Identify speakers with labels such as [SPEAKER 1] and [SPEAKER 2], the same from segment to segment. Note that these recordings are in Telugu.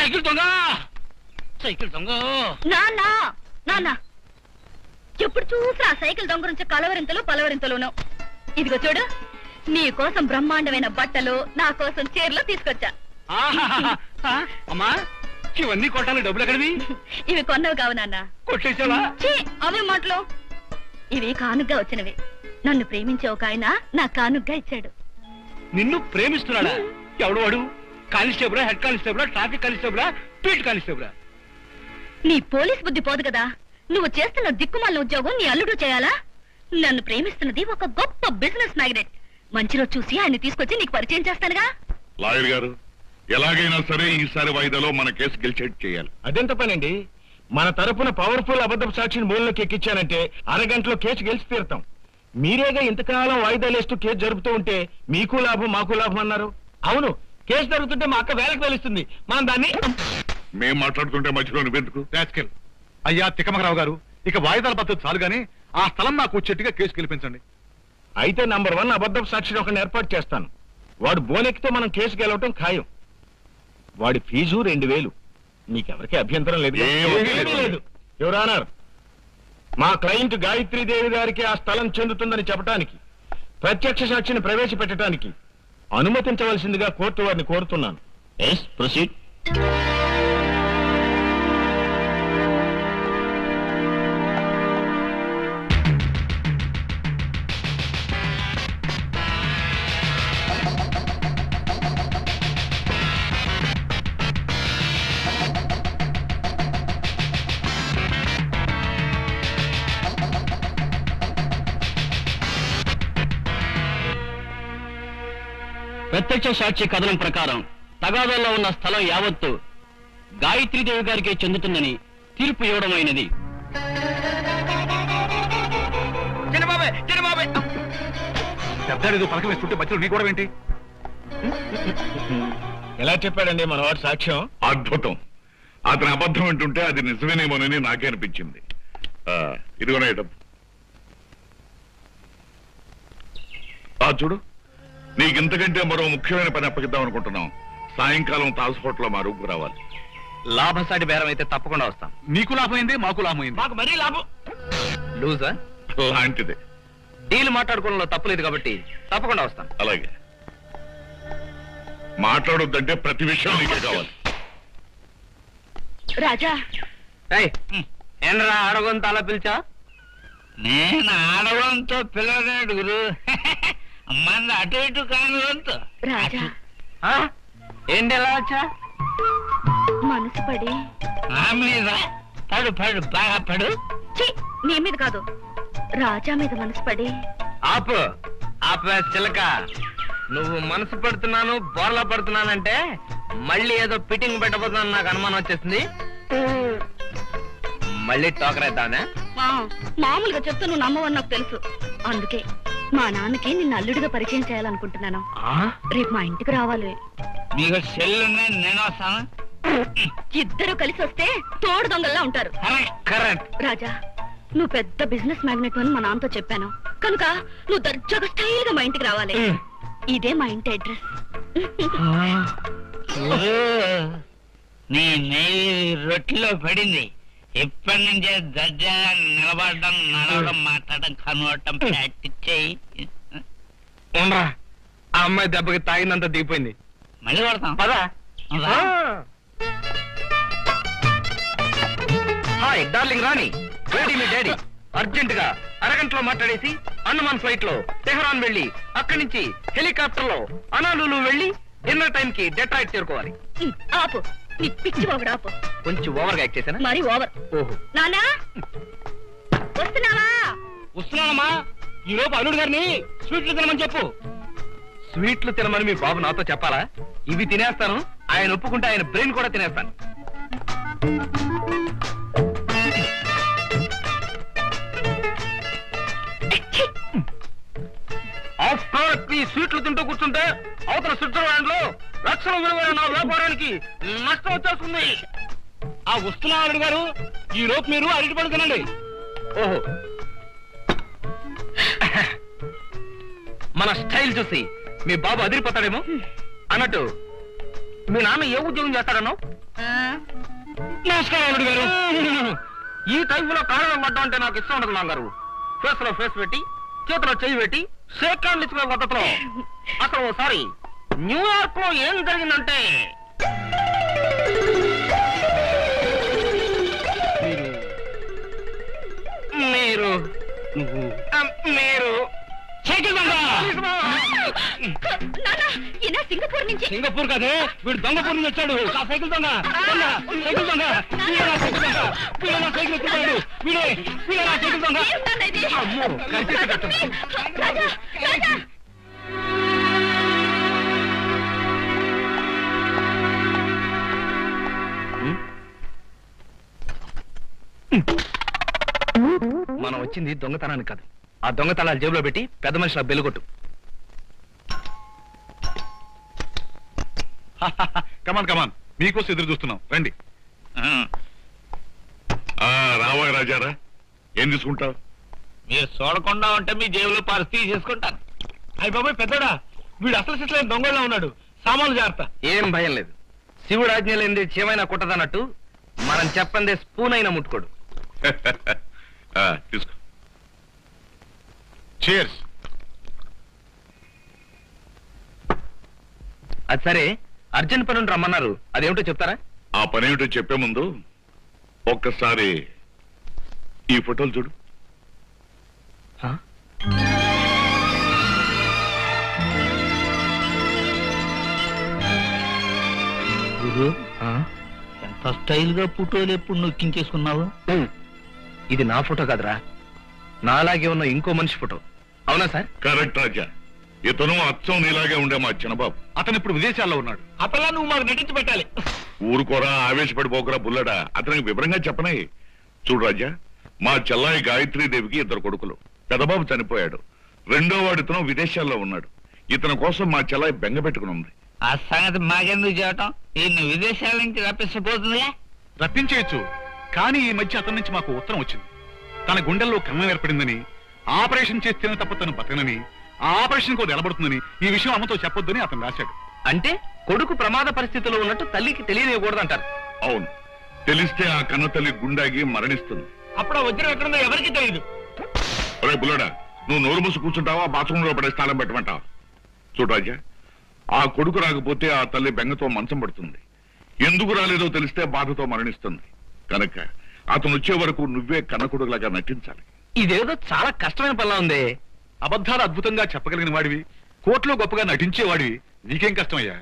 [SPEAKER 1] సైకిల్ దొంగ సైకిల్ దొంగ
[SPEAKER 2] నాన్న ఎప్పుడు చూసి ఆ సైకిల్ దొంగ నుంచి కలవరింతలు పలవరింతలును. ఇదిగో చూడు, నీ కోసం బ్రహ్మాండమైన బట్టలు, నా కోసం చీరలు తీసుకొచ్చా.
[SPEAKER 1] అమ్మా ఇవన్నీ కొట్టాలి, డబ్బులు ఎక్కడివి?
[SPEAKER 2] ఇవి కొన్నవి కావు నాన్న.
[SPEAKER 1] కొట్టేసావా?
[SPEAKER 2] అవే మాటలు. ఇవి కానుగ్గా వచ్చినవి. నన్ను ప్రేమించే ఒక ఆయన నా కానుగ్గా ఇచ్చాడు.
[SPEAKER 1] నిన్ను ప్రేమిస్తున్నాడా? ఎవడు వాడు? కానిస్టేబులా, హెడ్ కానిస్టేబులా, ట్రాఫిక్ కానిస్టేబులా, బీట్ కానిస్టేబులా?
[SPEAKER 2] నీ పోలీస్ బుద్ధి పోదు కదా. నువ్వు చేస్తున్న దిక్కుమాలిన ఉద్యోగం నీ అల్లుడు చేయాలా? నన్ను ప్రేమిస్తున్నది ఒక గొప్ప బిజినెస్ మ్యాగ్నెట్. మంచి రోజు చూసి ఆయన తీసుకొచ్చి నీకు పరిచయం చేస్తానుగా.
[SPEAKER 3] లాయర్ గారు, ఎలాగైనా సరే ఈసారి వాయిదాలో మన కేసు గెలిచేట్టు చేయాలి.
[SPEAKER 4] అదెంత పనండి? మన తరపున పవర్ఫుల్ అబద్ధపు సాక్షిని మూలంలోకి ఎక్కించానంటే అరగంటలో కేసు గెలిచి తీరుతాం. మీరేగా ఇంతకాలం వాయిదాలేస్తూ కేసు జరుపుతూ ఉంటే మీకు లాభం మాకు లాభం అన్నారు. అవును, కేసు జరుగుతుంటే మా అక్క వేలకు వెలుస్తుంది. మనం దాన్ని
[SPEAKER 3] మేం మాట్లాడుతుంటే మధ్యలో నువ్వెందుకు?
[SPEAKER 5] అయ్యా తిక్కమకరావు గారు, ఇక వాయిదాల పద్ధతి చాలు గానీ ఆ స్థలం నాకు వచ్చేట్టుగా కేసు గెలిపించండి.
[SPEAKER 4] అయితే నంబర్ 1 అబద్ధపు సాక్షిని ఒకరిని ఏర్పాటు చేస్తాను. వాడు బోనెక్కితే మనం కేసు గెలవటం ఖాయం. వాడి ఫీజు 2000. నీకెవరికి అభ్యంతరం లేదు? లేదు. యువర్ ఆనర్, మా క్లయింట్ గాయత్రీదేవి గారికి ఆ స్థలం చెందుతుందని చెప్పడానికి, ప్రత్యక్ష సాక్షిని ప్రవేశపెట్టడానికి అనుమతించవలసిందిగా కోర్టు వారిని కోరుతున్నాను. Yes, proceed.
[SPEAKER 1] ప్రత్యక్ష సాక్షి కథనం ప్రకారం తగాదాల్లో ఉన్న స్థలం యావత్తు గాయత్రీదేవి గారికే చెందుతుందని తీర్పు ఇవ్వడమైనది.
[SPEAKER 5] పెద్ద పలకం వేసుకుంటే మధ్యలో నీ కూడా ఏంటి?
[SPEAKER 4] ఎలా చెప్పాడండి మన వాడు సాక్ష్యం?
[SPEAKER 3] అద్భుతం. అతని అబద్ధం వింటుంటే అది నిజమేనేమోనని నాకే అనిపించింది. ఇదిగోనే డబ్బు. చూడు, నీకింతకంటే మరో ముఖ్యమైన పని అప్పగిద్దాం అనుకుంటున్నాం. సాయంకాలం తాజ్ హోటల్లో మా రూపుకు రావాలి.
[SPEAKER 1] లాభసాటి బేరం అయితే తప్పకుండా వస్తాం.
[SPEAKER 5] నీకు లాభమైంది, మాకు లాభమైంది.
[SPEAKER 4] మాకు మరీ లాభం.
[SPEAKER 1] లూజా
[SPEAKER 3] లాంటిదే.
[SPEAKER 1] డీల్ మాట్లాడుకోవడంలో తప్పలేదు కాబట్టి తప్పకుండా వస్తాం.
[SPEAKER 3] అలాగే. మాట్లాడొద్దంటే ప్రతి విషయం నీకే కావాలి.
[SPEAKER 2] రాజా,
[SPEAKER 1] ఏంద్రా అడగొంత అలా పిలిచా?
[SPEAKER 6] నేను ఆడవంతో పిల్లనాడు గురు. మంది అటు ఇటు కాని వంతు.
[SPEAKER 2] రాజా,
[SPEAKER 6] ఏంటి ఎలా వచ్చా?
[SPEAKER 2] మనసు పడి
[SPEAKER 6] నా మీద పడు పడు బాగా పడు.
[SPEAKER 2] నీ మీద కాదు, రాజా మీద మనసు పడి.
[SPEAKER 1] ఆపు ఆపే చిలక. నువ్వు మనసు పడుతున్నాను, బోర్లా పడుతున్నానంటే మళ్ళీ ఏదో ఫిట్టింగ్ పెట్టబోతున్నాను నాకు అనుమానం వచ్చేసింది. మళ్ళీ టోకరేద్దానే?
[SPEAKER 2] మామూలుగా చెప్తే నువ్వు నమ్మవని నాకు తెలుసు. అందుకే మా నాన్నకి నిన్ను అల్లుడిగా పరిచయం చేయాలనుకుంటున్నాను. రేపు మా ఇంటికి రావాలి.
[SPEAKER 6] మీకు సెల్లున్నా నేను వస్తాను.
[SPEAKER 2] ఇద్దరు కలిసి వస్తే తోడు దొంగల్లా ఉంటారు. రాజా, నువ్వు పెద్ద బిజినెస్ మ్యాగ్నెట్ అని మా నాన్నతో చెప్పాను కనుక నువ్వు దర్జాగా స్టైల్ గా మా ఇంటికి రావాలి. ఇదే మా ఇంటి అడ్రస్.
[SPEAKER 6] నీ నెయ్యి రొట్టెలో పడింది. ఇప్పటి నుంచే దర్జా నిలబడడం, నడవడం, మాట్లాడడం, కనువటం ప్రాక్టీస్ చేయి.
[SPEAKER 1] ఉండరా, ఆ అమ్మాయి దెబ్బకి తాగినంత దిగిపోయింది.
[SPEAKER 6] మళ్ళీ కొడతాం
[SPEAKER 1] పదా. హాయ్ డార్లింగ్ రాణి, డాడీ మీ డాడీ అర్జెంట్ గా అరగంటలో మాట్లాడేసి హనుమాన్ ఫ్లైట్ లో టెహరాన్ వెళ్లి అక్కడి నుంచి హెలికాప్టర్ లో అనాలులు వెళ్లి డిన్నర్ టైం కి డెట్రాయిట్ చేరుకోవాలి.
[SPEAKER 2] ఆపు, నీ పిచ్చి బాబుడు ఆపు.
[SPEAKER 1] కొంచెం ఓవర్ గా యాక్ట్ చేశానా?
[SPEAKER 2] మరి ఓవర్.
[SPEAKER 1] ఓహో,
[SPEAKER 2] నానా వస్తున్నావా?
[SPEAKER 1] వస్తున్నానమ్మా. ఈ లోపు అల్లుడు గారిని స్వీట్లు తినమని చెప్పు. స్వీట్లు తినమని మీ బాబు నాతో చెప్పాలా? ఇవి తినేస్తాను, ఆయన ఒప్పుకుంటే ఆయన బ్రెయిన్ కూడా తినేస్తాను. ఈ స్వీట్లు తింటూ కూర్చుంటే అవతల స్విట్జర్లాండ్ లో లక్షల విలువైన నా వ్యాపారానికి నష్టం వచ్చేస్తుంది. ఆ వస్తున్నా అల్లుడు గారు, ఈ లోపు మీరు అరటి పళ్ళు తినండి. ఓహో, మన స్టైల్ చూసి మీ బాబు అదిరిపోతాడేమో. అన్నట్టు మీ నాన్న ఏ ఉద్యోగం చేస్తాడను?
[SPEAKER 4] నమస్కారం అల్లుడు గారు.
[SPEAKER 1] ఈ టైంలో కారణం పడ్డం అంటే నాకు ఇష్టం ఉండదు నాన్నగారు. ఫేస్ లో ఫేస్ పెట్టి చేతిలో చెయ్యి పెట్టి షేక్ హ్యాండ్ ఇచ్చుకునే పద్ధతిలో. అసలు ఓసారి న్యూయార్క్ లో ఏం జరిగిందంటే మీరు మీరు
[SPEAKER 2] సింగపూర్ నుంచి
[SPEAKER 1] సింగపూర్ కదే, వీడు దొంగపూర్ నుంచి వచ్చాడు. ఆ సైకిల్ దొంగ సైకిల్ దొంగ సైకిల్ దొంగ వీడు సైకిల్ ఎత్తుకున్నాడు. వీడే సైకిల్ దొంగ. అమ్మో మనం వచ్చింది దొంగతనానికి కాదు. ఆ దొంగతనాలు జేబులో పెట్టి పెద్ద మనిషి బెలుగొట్టు.
[SPEAKER 5] కమాన్ మీకోసం ఎదురు చూస్తున్నాం, రండి.
[SPEAKER 3] రావా రాజారా, ఏం తీసుకుంటావు?
[SPEAKER 4] మీరు చూడకుండా ఉంటే మీ జేబులో పరిస్థితి చేసుకుంటాను. అయ్యి బాబాయ్ పెద్దడా, వీడు అసలు సిట్లైన దొంగలా ఉన్నాడు. సామాన్లు జాగ్రత్త.
[SPEAKER 1] ఏం భయం లేదు. శివుడు ఆజ్ఞ లేనిది చేమైనా కుట్టదన్నట్టు మనం చెప్పందే స్పూన్ అయినా ముట్టుకోడు.
[SPEAKER 3] తీసుకో.
[SPEAKER 5] చేర్స్.
[SPEAKER 1] అది సరే, అర్జెంట్ పని ఉండి రమ్మన్నారు, అదేమిటో చెప్తారా?
[SPEAKER 3] ఆ పనేమిటో చెప్పే ముందు ఒక్కసారి ఈ ఫోటోలు చూడు.
[SPEAKER 6] ఎంత స్టైల్ గా ఫోటోలు ఎప్పుడు నొక్కించేసుకున్నావు?
[SPEAKER 1] ఇది నా ఫోటో కాదురా, నాలాగే ఉన్న ఇంకో మనిషి ఫోటో. అవునా సార్?
[SPEAKER 3] కరెక్ట్ రాజా, ఇతను అచ్చం నీలాగే ఉండే మా చిన్నబాబు.
[SPEAKER 5] అతను ఇప్పుడు విదేశాల్లో ఉన్నాడు.
[SPEAKER 4] అతలా నువ్వు మాకు నటించి పెట్టాలి.
[SPEAKER 3] ఊరుకోరా, ఆవేశపడిపోకరా బుల్లడా. అతనికి వివరంగా చెప్పనే. చూడు రాజా, మా చెల్లాయి గాయత్రీదేవికి 2 కొడుకులు. పెదబాబు చనిపోయాడు. రెండో వాడు ఇతను విదేశాల్లో ఉన్నాడు. ఇతని కోసం మా చెల్లాయి బెంగ పెట్టుకుని ఉంది.
[SPEAKER 6] ఆ సంగతి మాకెందుకు చేయటం? ఈయన విదేశాల నుంచి రప్పించబోతుందిగా.
[SPEAKER 5] రప్పించేయచ్చు, కానీ ఈ మధ్య అతని నుంచి మాకు ఉత్తరం వచ్చింది. తన గుండెల్లో కన్నం ఏర్పడిందని, ఆపరేషన్ చేస్తేనే తప్ప తను బతకనని, ఆ ఆపరేషన్ కూడా నిలబడుతుందని, ఈ విషయం అమ్మతో చెప్పొద్దని అతను రాశాడు.
[SPEAKER 1] అంటే కొడుకు ప్రమాద పరిస్థితిలో ఉన్నట్టు తల్లికి తెలియనివ్వకూడదంటారు.
[SPEAKER 3] అవును, తెలిస్తే ఆ కన్న తల్లి గుండాగి మరణిస్తుంది.
[SPEAKER 4] అప్పుడు ఆ వజ్రం ఎక్కడుందో ఎవరికి తెలియదు.
[SPEAKER 3] ఒరే బుల్లడా, నువ్వు నోరు మూసి కూర్చుంటావా, బాత్రూమ్ లో పడే స్థానం పెట్టమంటావా? చూడు రాజా, ఆ కొడుకు రాకపోతే ఆ తల్లి బెంగతో మంచం పడుతుంది. ఎందుకు రాలేదో తెలిస్తే బాధతో మరణిస్తుంది. కనుక అతను వచ్చే వరకు నువ్వే కన్నకొడుకులాగా నటించాలి.
[SPEAKER 1] ఇదేదో చాలా కష్టమైన పనిలా ఉంది.
[SPEAKER 5] అబద్ధాలు అద్భుతంగా చెప్పగలిగిన వాడివి, కోర్టులో గొప్పగా నటించేవాడివి, నీకేం కష్టమయ్యా?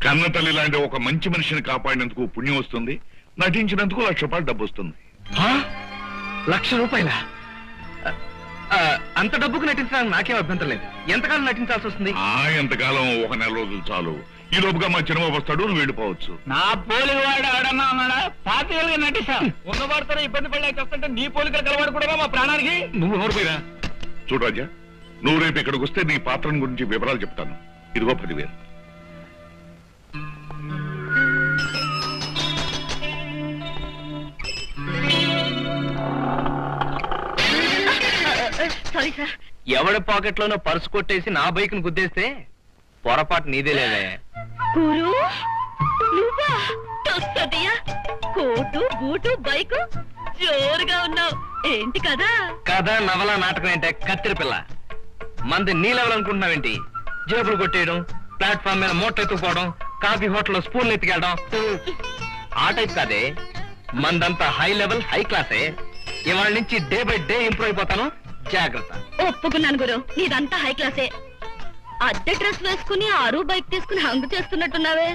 [SPEAKER 3] కన్న తల్లి లాంటి ఒక మంచి మనిషిని కాపాడినందుకు పుణ్యం వస్తుంది, నటించినందుకు ₹1,00,000 డబ్బు వస్తుంది.
[SPEAKER 1] ₹1,00,000? అంత డబ్బుకు నటించడానికి నాకేం అభ్యంతరం లేదు. ఎంతకాలం నటించాల్సి వస్తుంది?
[SPEAKER 3] ఎంతకాలం, 1 నెల రోజులు చాలు. ఈ లోపుగా మా చిన్నబాబు వస్తాడు, నువ్వు వెళ్ళిపోవచ్చు.
[SPEAKER 6] నా పోలిక వాడు ఎవడన్నా ఉన్నాడా? 25 నటిస్తా.
[SPEAKER 4] ఉన్నవాడితో ఇబ్బంది పడలేక వస్తుంటే నీ పోలికలు కలవాడు కూడా మా ప్రాణానికి.
[SPEAKER 5] నువ్వు నోరుపోయిరా.
[SPEAKER 3] చూడు రాజా, నువ్వు రేపు ఇక్కడికి వస్తే నీ పాత్రను గురించి వివరాలు చెప్తాను. ఇదిగో 10,000.
[SPEAKER 2] Sorry sir.
[SPEAKER 1] ఎవడి పాకెట్ లోనో పర్సు కొట్టేసి నా బైక్ ను గుద్దేస్తే పొరపాటు నీదే లేదే.
[SPEAKER 2] గురు నువ్వా? తొస్తదియా, కోటు బూటు బైకు జోరుగా ఉన్నావు ఏంటి కదా?
[SPEAKER 1] కథ నవల నాటకం ఏంటే కత్తిరి పిల్ల. మంది నీ లెవెల్ అనుకుంటున్నావేంటి? జేబులు కొట్టేయడం, ప్లాట్ఫామ్ మీద మూట ఎత్తుకోవడం, కాఫీ హోటల్లో స్పూన్లు ఎత్తికెళ్ళడం, ఆ టైప్ కాదే. మందంతా హై లెవెల్ హై క్లాసే. ఇవాళ నుంచి డే బై డే ఇంప్రూవ్ అయిపోతాను, జాగ్రత్త.
[SPEAKER 2] ఒప్పుకున్నాను గురు, నీదంతా హై క్లాసే. అద్దె డ్రెస్ వేసుకుని ఆరు బైక్ తీసుకుని హంగు చేస్తున్నట్టున్నావే.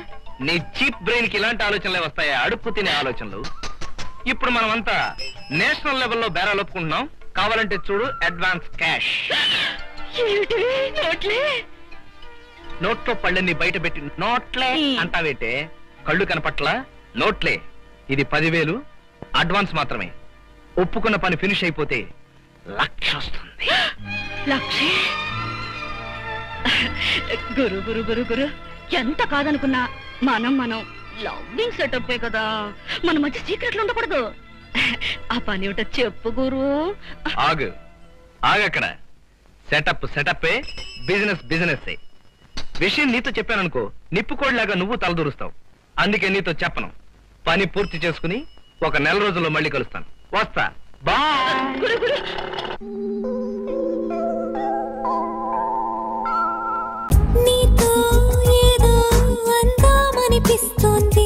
[SPEAKER 1] నీ చీప్ బ్రెయిన్ కి ఇలాంటి ఆలోచనలే వస్తాయా? అడుపు తినే ఆలోచనలు. ఇప్పుడు మనమంతా నేషనల్ లెవెల్లో బేరాలు ఒప్పుకుంటున్నాం. కావాలంటే చూడు, అడ్వాన్స్ క్యాష్. నోట్లో పళ్ళని బయట పెట్టి నోట్లే అంటావేటే? కళ్ళు కనపట్ల నోట్లే. ఇది 10,000 అడ్వాన్స్ మాత్రమే. ఒప్పుకున్న పని ఫినిష్ అయిపోతే 1,00,000 వస్తుంది.
[SPEAKER 2] 1,00,000? గురు గురు గురు గురు, ఎంత కాదనుకున్నా మనం లవ్వింగ్ సెటప్ కదా. మన మధ్య సీక్రెట్లు ఉండకూడదు. ఆ పని ఏమిటో చెప్పు గురు.
[SPEAKER 1] ఆగక్కడ. సెటప్ సెటప్పే, బిజినెస్ బిజినెస్. విషయం నీతో చెప్పాననుకో నిప్పుకోడిలాగా నువ్వు తలదూరుస్తావు. అందుకే నీతో చెప్పను. పని పూర్తి చేసుకుని 1 నెల రోజుల్లో మళ్ళీ కలుస్తాను. వస్తా. బాయ్.
[SPEAKER 7] నీతో ఏదో అందామనిపిస్తోంది.